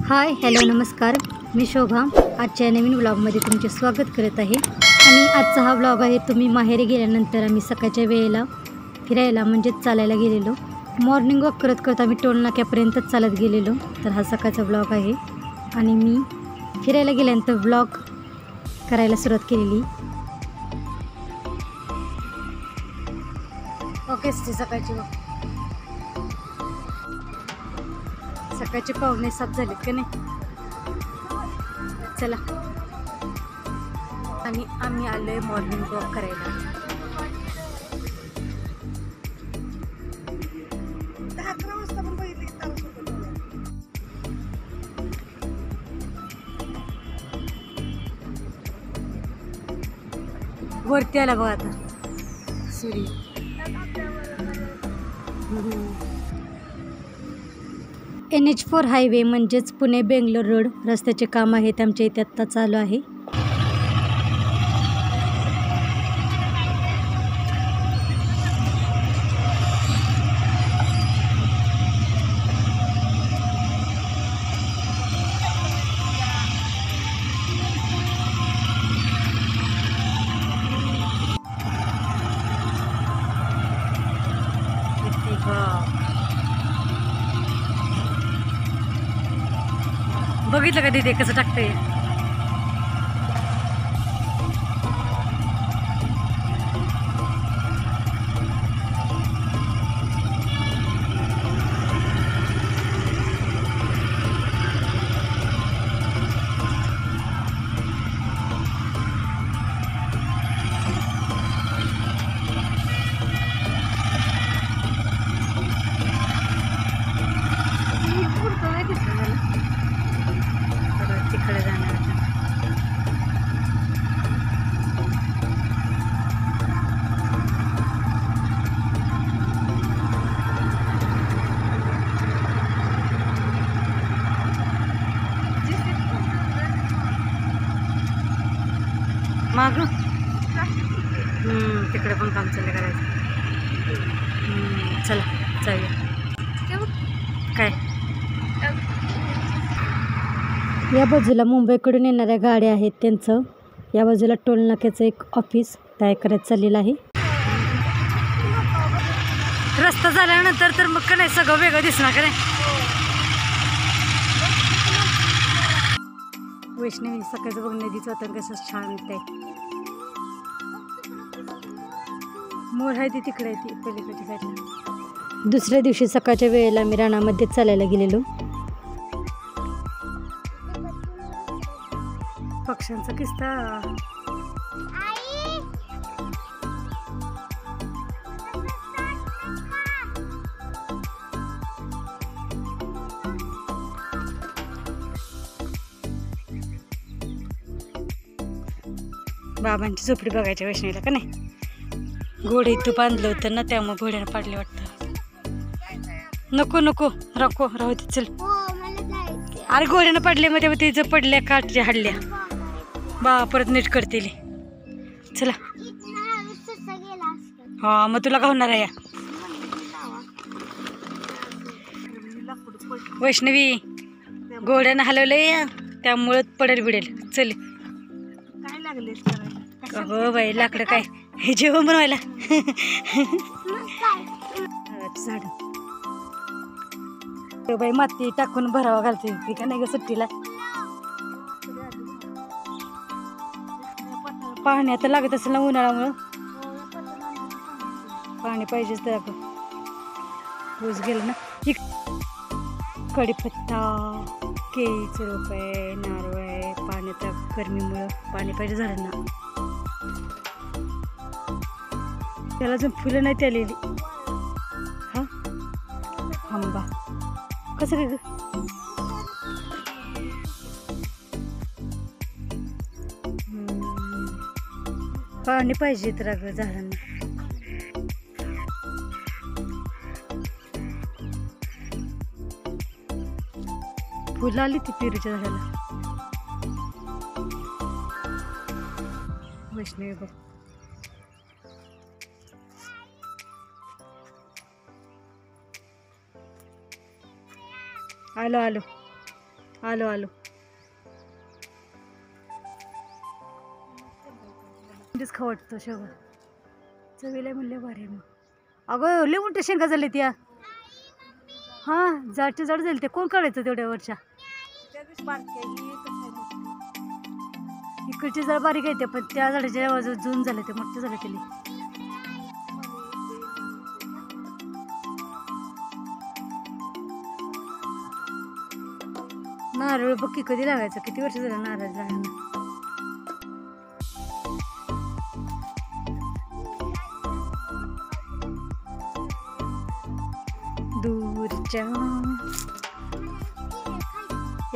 Hi hello नमस्कार, मी शोभा आजच्या नवीन व्लॉगमध्ये तुमचे स्वागत करत आहे। आणि आजचा हा व्लॉग आहे तुम्ही माहेरी गेल्यानंतर आम्ही सकाळच्या वेळेला फिरायला म्हणजे चालायला गेलेलो। मॉर्निंग वॉक करत करत आम्ही टोल नाक्यापर्यंत चालत गेलेलो। तर हा सकाळचा व्लॉग आहे आणि मी फिरायला गेल्यानंतर व्लॉग करायला सुरुवात केलेली। ओके सकाळची सकाळचे 6:45 झालेत का नाही। चला आणि आम्ही आलोय मॉर्निंग वॉक करायला। वरती आला बघा आता सूर्य। NH4 हायवे म्हणजेच पुणे बेंगलोर रोड रस्त्याचे काम आहे ते आमच्या इथे आत्ता चालू आहे। बघितलं का तिथे कसं टाकतंय। तिकडे जाणार माग तिकडे पण काम चाललं करायचं। चला जाऊया। काय या बाजूला मुंबईकडून येणाऱ्या गाड्या आहेत त्यांचं, या बाजूला टोल नाक्याचं एक ऑफिस तयार करायचं चाललेलं आहे। रस्ता झाल्यानंतर तर मग का नाही सगळं वेगळं दिसणार का नाही। वैष्णवी सकाळचं बघ नदीचं वातावरण कसं शांत आहे। मोर आहे ती तिकडे आहे ती पलीकडच्या साईडला। दुसऱ्या दिवशी सकाळच्या वेळेला मी रानामध्ये चालायला गेलेलो। पक्ष्यांचा किस्सा बाबांची झोपडी बघायच्या वैष्णवीला का नाही। घोडे इथं बांधलं होतं ना त्यामुळे घोड्यानं पाडले वाटतं। नको नको राखो राहू दे चल। अरे घोड्यानं पडले मग तेव्हा तिचं पडल्या काठच्या हडल्या बा परत नीट करतील। चला हा मग तुला गावणार आहे वैष्णवी घोड्यानं हलवलंय त्यामुळं पडेल बिडेल। चल काय लागले हो बाई लाकडं काय हे जेवण बनवायला झाड बाई माती टाकून भरावा घालते ती का नाही ग सुट्टीला। पाणी आता लागत असेल ना उन्हाळ्यामुळं पाणी पाहिजेच तर आपण रोज गेलं ना। कढीपत्ता केळीचे रोप आहे नारळ आहे पाण्याच्या गरमीमुळं पाणी पाहिजे झाडांना। त्याला अजून फुलं नाही आलेली। हा आंबा कसं काय ग पाणी पाहिजे तर अगं झाडांना। फुलं आली ती पेरूच्या झाडाला। वैष्णवी बघ आलो आलो आलो आलो. तेच खाऊ वाटतो शेवगा. चवीला म्हणले भारी मग. अगं लय मोठ्या शेंगा झाल्या त्या. हां जाडचे जाड झाले ते. कोण काढायचं तेवढ्यावरच्या? इकडचे जरा बारीक आहे ते, पण त्या झाडाच्या बाजू जून झाले ते मोठे झाले त्याला. नारळ बघ कधी लावायचं, किती वर्ष झालं नारळ झाडांना. दूरच्या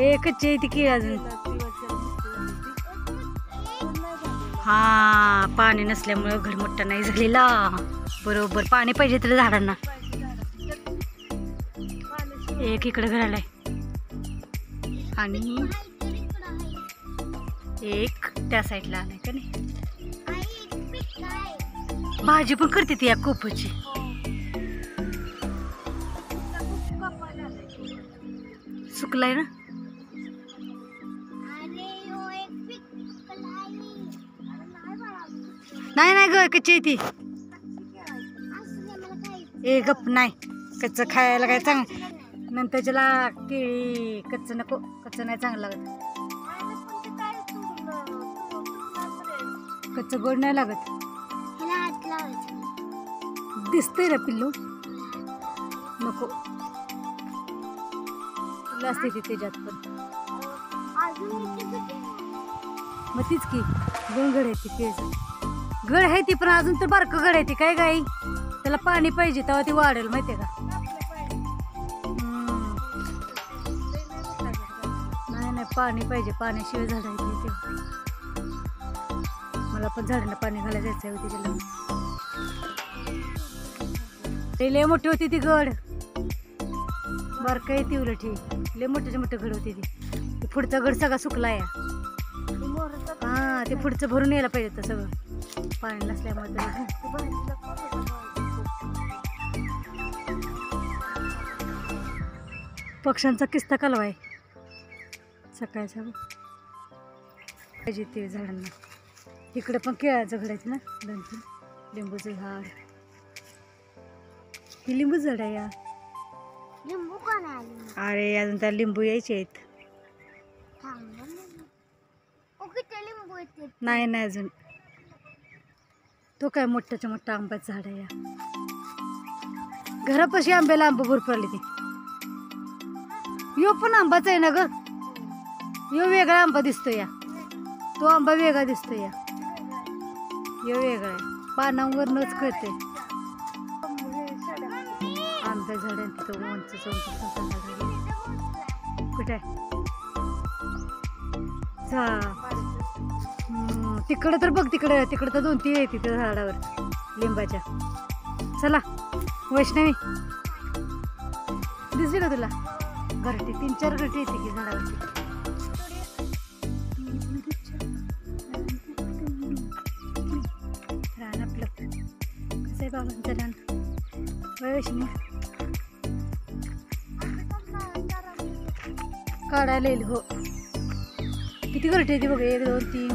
एकच आहे ती की अजून. हा पाणी नसल्यामुळे घर मोठा नाही झालेला. बरोबर पाणी पाहिजे तर झाडांना. एक इकडे घराला आहे आणि एक त्या साईडला आलाय का नाही. भाजी पण करते ती या कोपची. सुकलाय ना. नाही नाही ग कच्ची ती. ए गप नाही कच्चं खायला काय चांगलं. नंतर त्याला केळी कच्चं नको. कच्चं नाही चांगलं लागत. कच्चं गोड नाही लागत. दिसतंय ना पिल्लू. नको असते ती त्याच्यात पण. मग तीच की दोन घड आहे ती. पेज घड आहे ती पण अजून तर बारकं घड आहे ती. काय गाई त्याला पाणी पाहिजे तेव्हा ती वाढेल माहितीये का. नाही नाही पाणी पाहिजे. पाण्याशिवाय झाड आहे ते. मला पण झाडांना पाणी घालायला जायचं आहे त्याच्याला. ते लय मोठी होती ती घड. बारकं आहे ती उलट. लय मोठ्याचे मोठे घड होती ती. पुढचा घड सगळा सुकला या. हा ते पुढचं भरून यायला पाहिजे तर सगळं पाणी नसल्यामुळे. पक्ष्यांचा किस्ता कालवा आहे सकाळचा पाहिजे ते झाडांना. इकडे पण केळाचं घड आहेत ना 2-3. लिंबूचं झाड. ही लिंबू झाड आहे या. लिंबू कोण आले? अरे अजून त्या लिंबू यायचे आहेत. नाही नाही अजून. तो काय मोठ्याच्या मोठा आंब्याचं झाड आहे या. घरापाशी आंब्याला आंबा भरपूर आले ते. यो पण आंबाच आहे ना ग. यो वेगळा आंबा दिसतो या. तो आंबा वेगळा दिसतो या. यो वेगळा आहे. पानांवरनच कळते. आंब्या झाड आहे तिथं उंच कुठे तिकडं तर बघ. तिकडं तर 2-3 आहे तिथं झाडावर लिंबाच्या. चला वैष्णवी दिसली का तुला? घरटी 3-4 घरटी येते की झाडावरती. रान आपलं कसं आहे बाबांचं रान. वैष्णवी काढायला येईल. हो किती घरटी येते बघ. 1 2 3.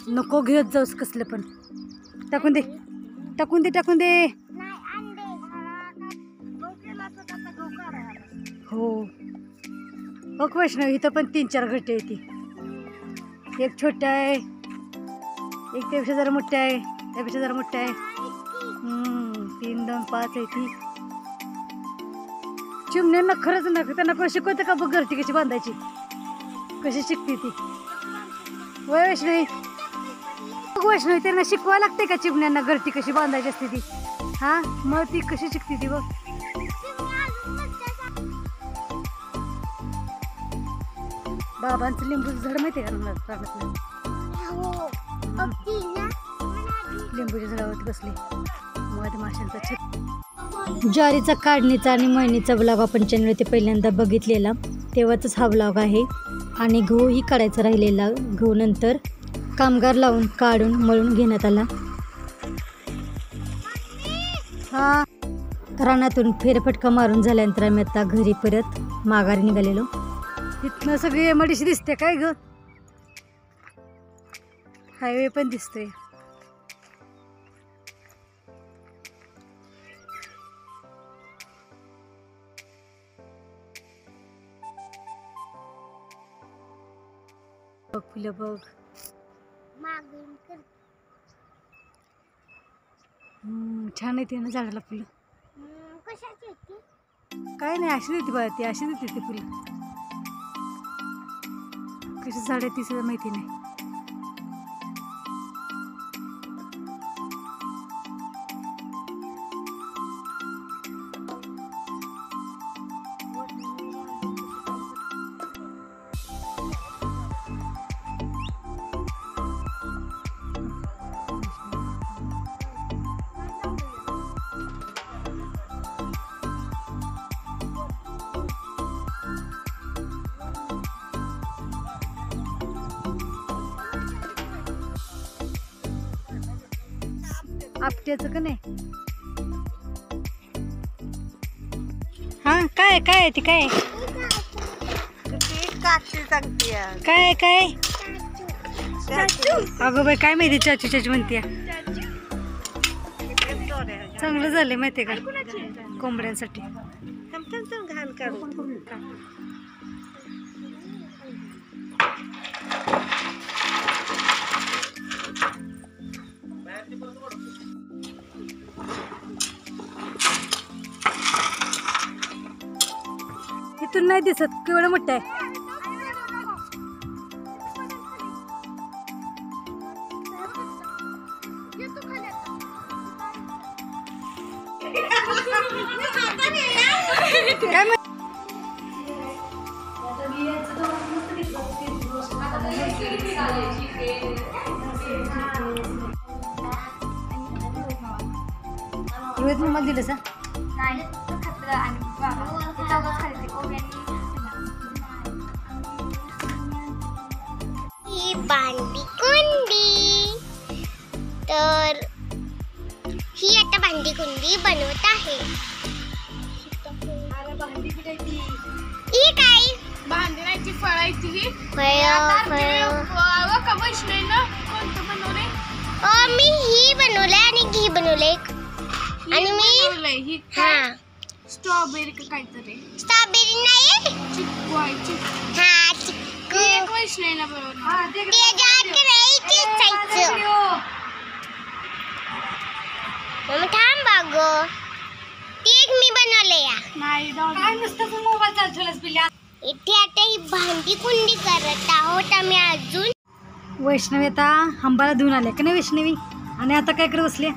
नको घेत जाऊस कसलं पण. टाकून दे टाकून दे टाकून दे. हो बघ वैष्णव इथं पण 3-4 घरटे येते. एक छोट्या आहे, एक त्यापेक्षा जरा मोठ्या आहे, त्यापेक्षा जरा मोठ्या आहे. 3 2 5 आहे ती. चिमण्यांना खरंच ना त्यांना कोण शिकवतं का बघ घरटी कशी बांधायची. कशी शिकते ती वैष्णवी. वैष्णवी त्यांना शिकवायला लागते का चिमण्यांना घरटी कशी बांधायची असते ती. हा मग ती कशी शिकते ती बघ. बाबांचं लिंबूचं झाड माहिती आहे का लिंबूच्या झाडावरती बसले. मधमाशांचा छत. ज्वारीचा काढणीचा आणि मळणीचा ब्लॉग आपण चॅनलवरती पहिल्यांदा बघितलेला तेव्हाच हा ब्लॉग आहे. आणि गहूही काढायचा राहिलेला. गहू नंतर कामगार लावून काढून मळून घेण्यात आला. हा रानातून फेरफटका मारून झाल्यानंतर आम्ही आता घरी परत माघारी निघालेलो. इथनं सगळी एमआयडीसी दिसते काय ग, हायवे पण दिसतोय. बघ फुलं बघ, छान येते ना झाडाला फुलं. काय नाही अशी देते बघा, ती अशी देते ती फुलं. कशी झाड आहे ती सुद्धा माहिती नाही. आपट्याचं का नाही. हा काय काय ती काय काय काय अगं बाई काय माहिती चाचू चाचू म्हणते. चांगलं झालंय माहितीये का कोंबड्यांसाठी. घाण काढून इथून नाही दिसत केवढं मोठं आहे. रोहित मला दिलं सा भांडी कुंडी. तर ही आता भांडी कुंडी बनवत आहे. ही काय भांडणाची फळायची मी ही बनवलंय आणि घी बनवलंय आणि मी स्ट्रॉबेरी का काहीतरी. स्ट्रॉबेरी नाही, चिक्कू आहे चिक्कू. हा चिक्कू. एक वैष्णवीला बनवलं. थांब बागो, ती एक मी बनवले या. नाही काय नुसतं मोबाईल चालवलास पिल्या. इथे आता ही भांडी कुंडी करत आहोत आम्ही अजून. वैष्णवी आता आंबाला धुवून आल्या का नाही वैष्णवी, आणि आता काय करत बसले.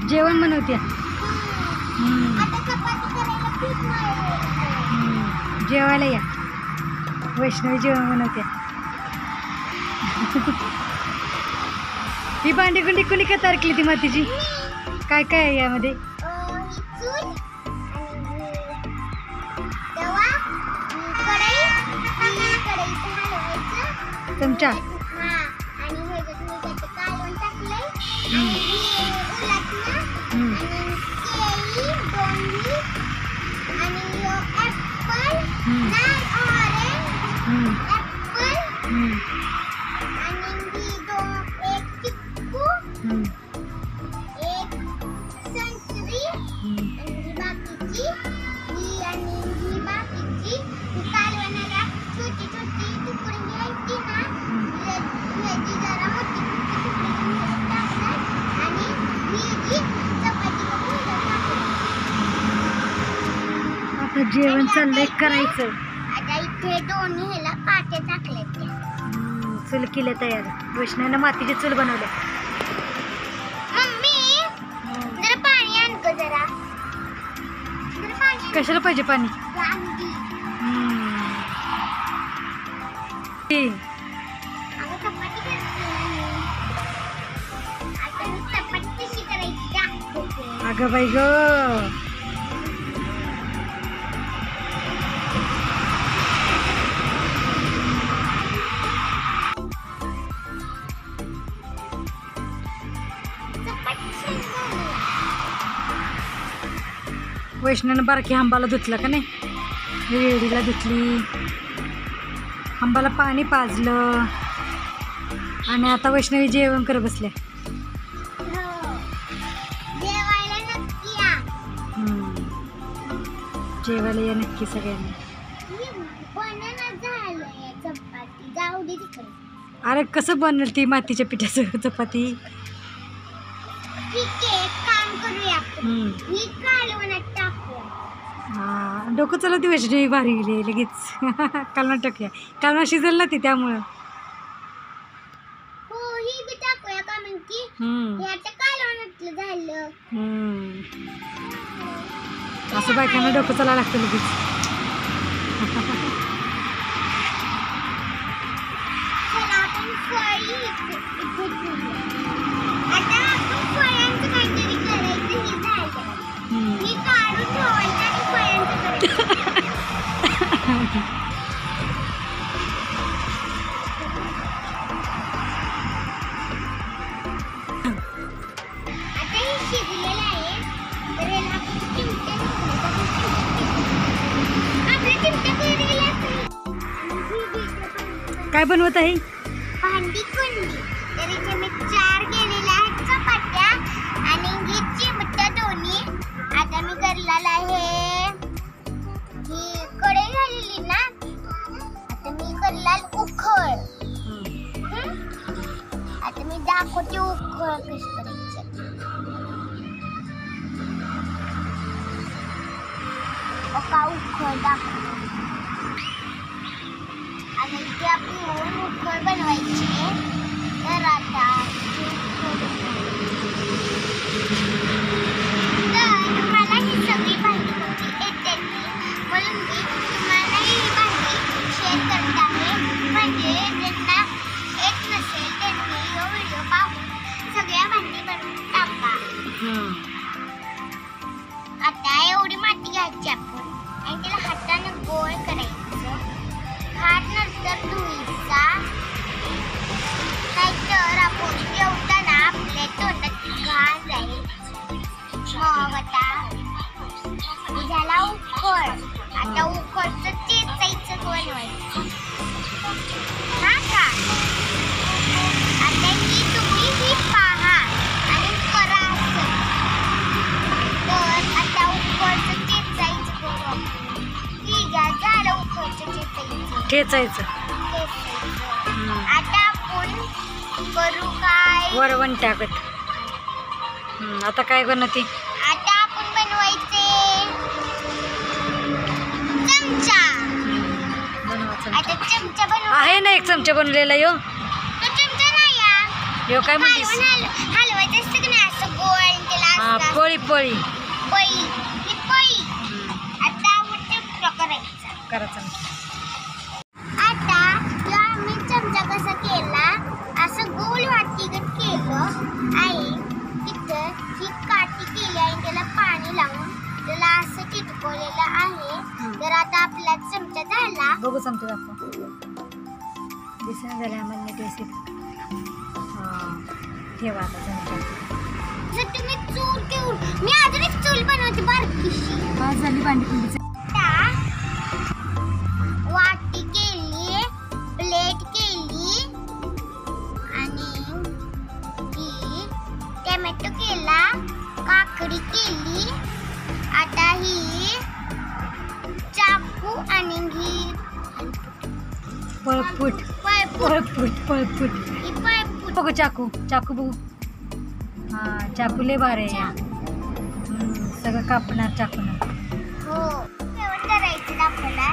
जेवण बनवते. आता चपाती करायला पीठ मळायचं. जेवायला या वैष्णवी, जेवण बनवते. ही भांडी कुंडी कुणी का तयार केली ती मातीची. काय काय आहे यामध्ये. ही चूल आणि तवा, कढई, कढईत हलवायचं. चमचा. हा आणि ह्याच्यात मी त्याचं कालवण टाकलंय आणि उलटलं आणि केळी दोन्ही आणि ऍपल नाही ऑरेंज ऍपल आणि एक चिक्कू एक संत्री आणि ही बाकीची ही बाकीची ही कालवणाला छोटी छोटी तुकडे घ्यायची ना, ह्याची जरा मोठी तुकडे टाकणार आणि ही जी चपाती आता जेवण चाललंय करायचं. आता इथे दोन्ही ह्याला पाट्या टाकल्यात. चूल केलं तयार. वैष्णवीनं मातीची चूल बनवली. मम्मी जरा पाणी आण गं जरा. पाणी कशाला पाहिजे पाणी. वांगी. अगं चपाती करते आता मी चपाती कशी करायची दाखवते. अगं बाई ग. चपाती वैष्णवनं बारकी आंबाला धुतलं का नाही, वेडीला धुतली, आंबाला पाणी पाजलं आणि आता वैष्णवी जेवण करत बसल्या. जेवायला नक्की या. जेवायला या नक्की सगळ्यांनी. बनणं झालंय चपाती, जाऊ दे तिकडे. अरे कसं बनल ती मातीच्या पिठाचं चपाती? ठीक आहे, काम करूया आपण. ही कालवणात टाकूया. हा, डोकं चालवती वैष्णवी भारी गेली लगेच. कालवण टाकूया, कालवण शिजल ना ती त्यामुळं. हो, ही बी टाकूया का म्हणती. हे आता कालवणातलं झालं. असं बायकांना डोकं चालावं लागतं लगेच. चला आपण फळी इथे ठेवूया. आता आपण फळांचं काहीतरी करायचं. हे झालं, मी काढून ठेवायचं आणि फळांचं करायचं. आता हे शिजलेलं आहे, तर याला आपण चिमट्याने आपल्या चिमट्याकडे गेला. काय बनवत आहे? भांडी कुंडी. तर इथे मी 4 केलेल्या आहेत चपात्या आणि ही चिमट्या दोन्ही. आता मी करलेला आहे ही कढई झालेली ना, आता मी करला उखळ. आता मी दाखवते उखळ कशी करायची. उखळ दाखव. आणि इथे आपण उखळ बनवायची. तर आता मला ही सगळी भांडी येते, म्हणून मी तुम्हाला ही भांडी शेअर करत आहे. म्हणजे ज्यांना येत नसेल त्यांनी हा व्हिडिओ पाहून सगळ्या भांडी बनवून टाका. आता एवढी माती घ्यायची आपण आणि तिला हाताने गोल करायचं. हात नंतर धुईचा, नाहीतर आपण जेवताना आपल्या तोंडात घाण जाईल. मग आता झाला उखळ. आता उखळचं चेचायचं बनवायचं. हा का? आता ही तुम्ही ही पहा आणि करा असं. तर आता उखळचं चेचायचं करू. ठीक आहे, झालं उखळचं चेचायचं. ठेचायचं. आता आपण करू काय? वरवण टाकत. आता काय बनवते? आता आपण बनवायचे चमचा. आता चमचा बनव. आहे ना एक चमचा बनवलेला यो. तो चमचा नाही या. यो काय म्हणतेस? हलवायचं असतं की नाही असं गोल त्याला हा, असतं. पळी पळी पळी. ही पळी. आता आपण चमचा करायचा. करा चमचा. आता जो आम्ही चमचा कसा केला, असं गोल वाटीगत केलं आहे. तिथं ही काठी केली आणि त्याला पाणी लावून त्याला असं चिटकवलेलं आहे. तर आता आपला चमचा झाला. बघू चमचा दाखव. दिसणं झालं आम्हाला नाही दिसत. ठेवा आता चमचा. जर तुम्ही चूल घेऊन, मी अजून एक चूल बनवते बारकीशी. बस झाली भांडी कुंडीची. आता वाटी केली, प्लेट केली आणि ही टोमॅटो केला, काकडी केली. आता ही चाकू आणि ही पळपूट पळपूट पळपूट. ही पळपूट. बघू चाकू, चाकू बघू. हा, चाकू लय भारी आहे. सगळं कापणार चाकूनं. हो, जेवण करायचं आपल्याला.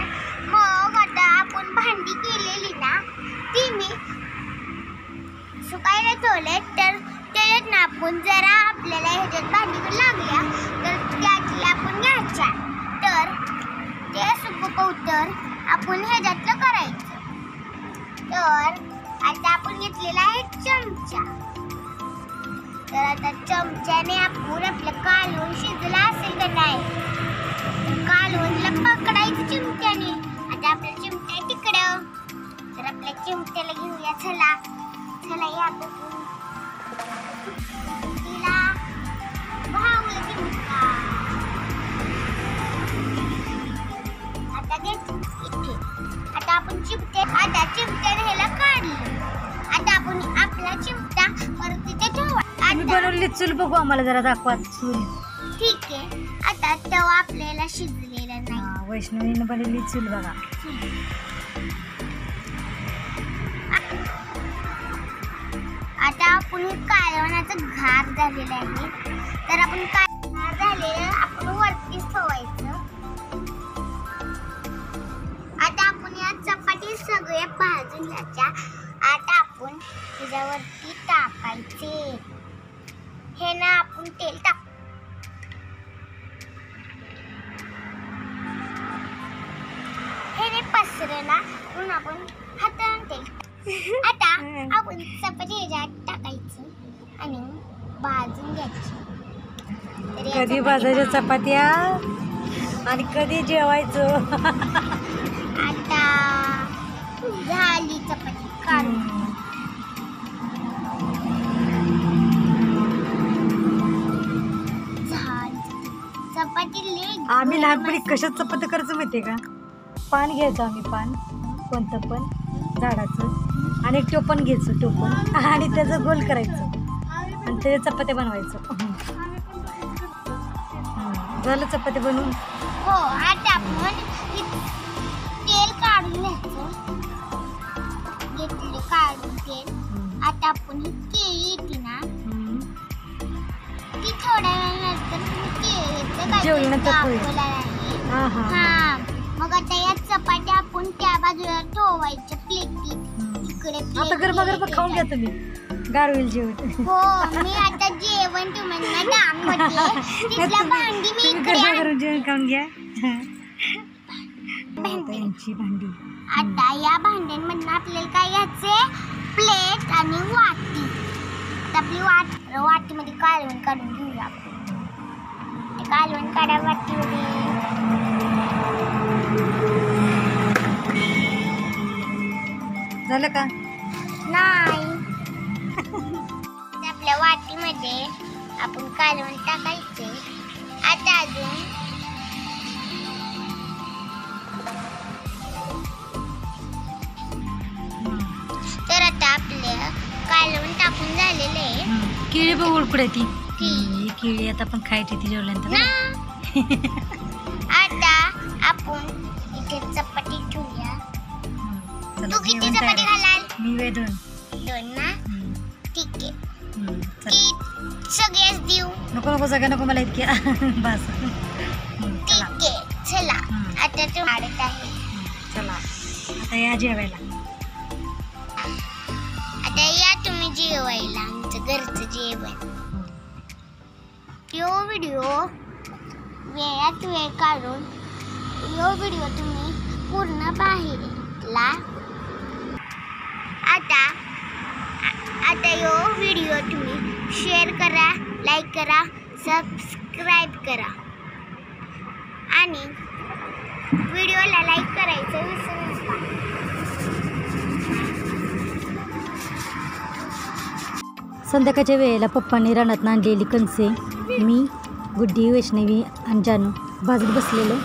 मग आता आपण भांडी केलेली ना, ती मी सुकायला ठेवले. तर त्याच्यात ना आपण जरा आपल्याला ह्याच्यात भांडी लागल्या तर त्यातल्या आपण घ्यायच्या. तर ते सुकवतर आपण ह्याच्यातलं करायचं. तर आता आपण घेतलेला आहे चमचा. तर आता चमच्याने आपण आपलं कालवण शिजलं असेल का नाही, कालवणला पकडायचं चिमट्याने. आता आपल्या चिमट्या तिकडं. तर आपल्या चिमट्याला घेऊया. चला चला या तिला भावलं चिमटा. कुठली चूल बघू आम्हाला जरा दाखवा चूल. ठीक आहे. आता तवा आपल्याला शिजलेला नाही. हा, वैष्णवीने बनवली चूल बघा. आता आपण कालवणाचं घार झालेलं आहे, तर आपण घार झालेलं आपण वरतीच ठेवायचं. आता आपण या चपाती सगळ्या भाजून घ्यायच्या. आता आपण त्याच्यावरती टाकायचे. हे ना आपण तेल टाक. हे पसरला म्हणून आपण हाताने तेल. आता आपण चपाती ह्याच्यात टाकायचं आणि भाजून घ्यायची. तर या कधी चपाती भाजायच्या चपात्या आणि कधी जेवायचं. आता झाली चपाती काढून. झाली चपाती लई आम्ही लहानपणी कशात चपाती करायचं माहितीये का? पान घ्यायचं आम्ही, पान कोणतं पण झाडाचं, आणि एक टोपण घ्यायचं, टोपण, आणि त्याचं गोल करायचं आणि त्याच्या चपात्या बनवायचं. झालं चपाती बनवून. हो. आता आपण तेल काढून घ्यायचं. घेतले काढून तेल. आता आपण ही केळी येते ना, ती थोड्या वेळानंतर जेवल्यानंतर दाखवला आहे. हा, मग आता या चपात्या आपण त्या बाजूला ठेवायच्या प्लेटीत. इकडे आता गरबा खाऊन घ्या तुम्ही, गार होईल जेवण. हो, मी आता जेवण तुम्हाला दाखवते. तिथल्या भांडी मी इकडे गरबा जेवण खाऊन घ्या. त्यांची भांडी. आता या भांड्यांमधून आपल्याला काय घ्यायचे? प्लेट आणि वाटी. आता आपली वाटीमध्ये कालवण काढून घेऊया आपण. कालवण काढा वाटीमध्ये. झालं का? नाही. आपल्या वाटीमध्ये आपण कालवण टाकायचे. आता अजून तर आता आपलं कालवण टाकून झालेलं आहे. केळी बघ उडकुड ती केळी. केळी आता आपण खायची ती जेवल्यानंतर. आता आपण इथे चपाती ठेवूया. चला, तू किती जेवण चपाती तयार. घालाल? मी वेळ 2. 2 ना. ठीक आहे. चला. ती सगळ्याच देऊ. नको जागा नको मला इतक्या. बस. ठीक आहे. चला आता तू वाढत आहे. चला आता या जेवायला. आता या तुम्ही जेवायला, आमचं घरचं जेवण. यो व्हिडिओ वेळात वेळ काढून यो व्हिडिओ तुम्ही पूर्ण पाहिला. आता यो व्हिडिओ तुम्ही शेअर करा, लाईक करा, सबस्क्राईब करा आणि व्हिडिओला लाईक करायचं विसरू नका. संध्याकाळच्या वेळेला पप्पांनी रानात आणलेली कणसे मी, गुड्डी, वैष्णवी आणि जानू भाजत बसलेलो.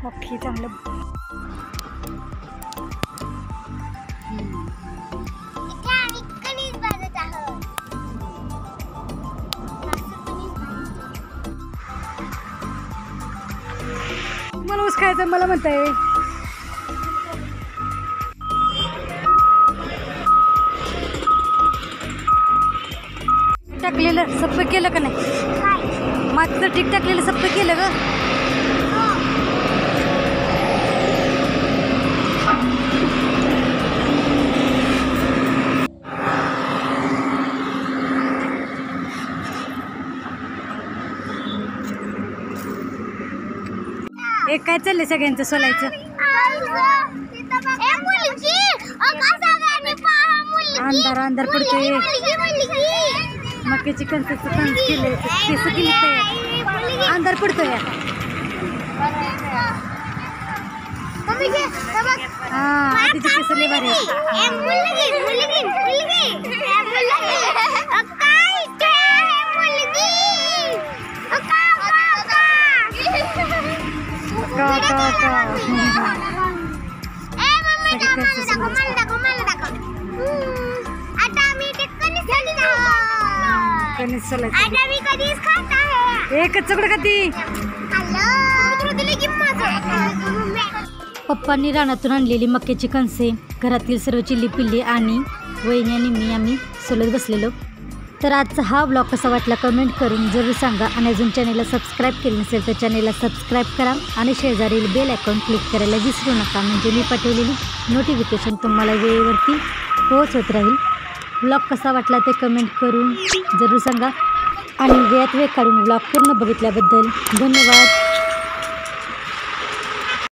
ओके, चांगलं. मला ऊस खायचं मला म्हणताय. टाकलेलं सप्प केलं का नाही? मागचं ठीक टाकलेलं सप्प केलं ग. एक काय चाललंय सगळ्यांचं सोलायचं. अंधार पडतोय. मक्याची कणसाचं कणस केले, केस केली तयार. अंधार पडतोय. हा, तिचे केस लय भारी आहेत. मम्मी मला दाखव. आता आम्ही ते कणीस खात आहोत. कणीस सलाड. आता मी कधीच खात आहे. एकच चुकड खाती. हॅलो दिली की माझं. पप्पांनी रानातून आणलेली मक्याची कणसे घरातील सर्व चिल्ली पिल्ली आणि वहिनी आणि आम्ही सोलत बसलेलो. तर आजचा हा ब्लॉग कसा वाटला कमेंट करून जरूर सांगा. आणि अजून चॅनेलला सबस्क्राईब केलं नसेल तर चॅनेलला सबस्क्राईब करा आणि शेजारील बेल आयकॉन क्लिक करायला विसरू नका, म्हणजे मी पाठवलेली नोटिफिकेशन तुम्हाला वेळेवरती पोहोचत राहील. ब्लॉग कसा वाटला ते कमेंट करून जरूर सांगा. आणि वेळात वेळ काढून ब्लॉग पूर्ण बघितल्याबद्दल धन्यवाद.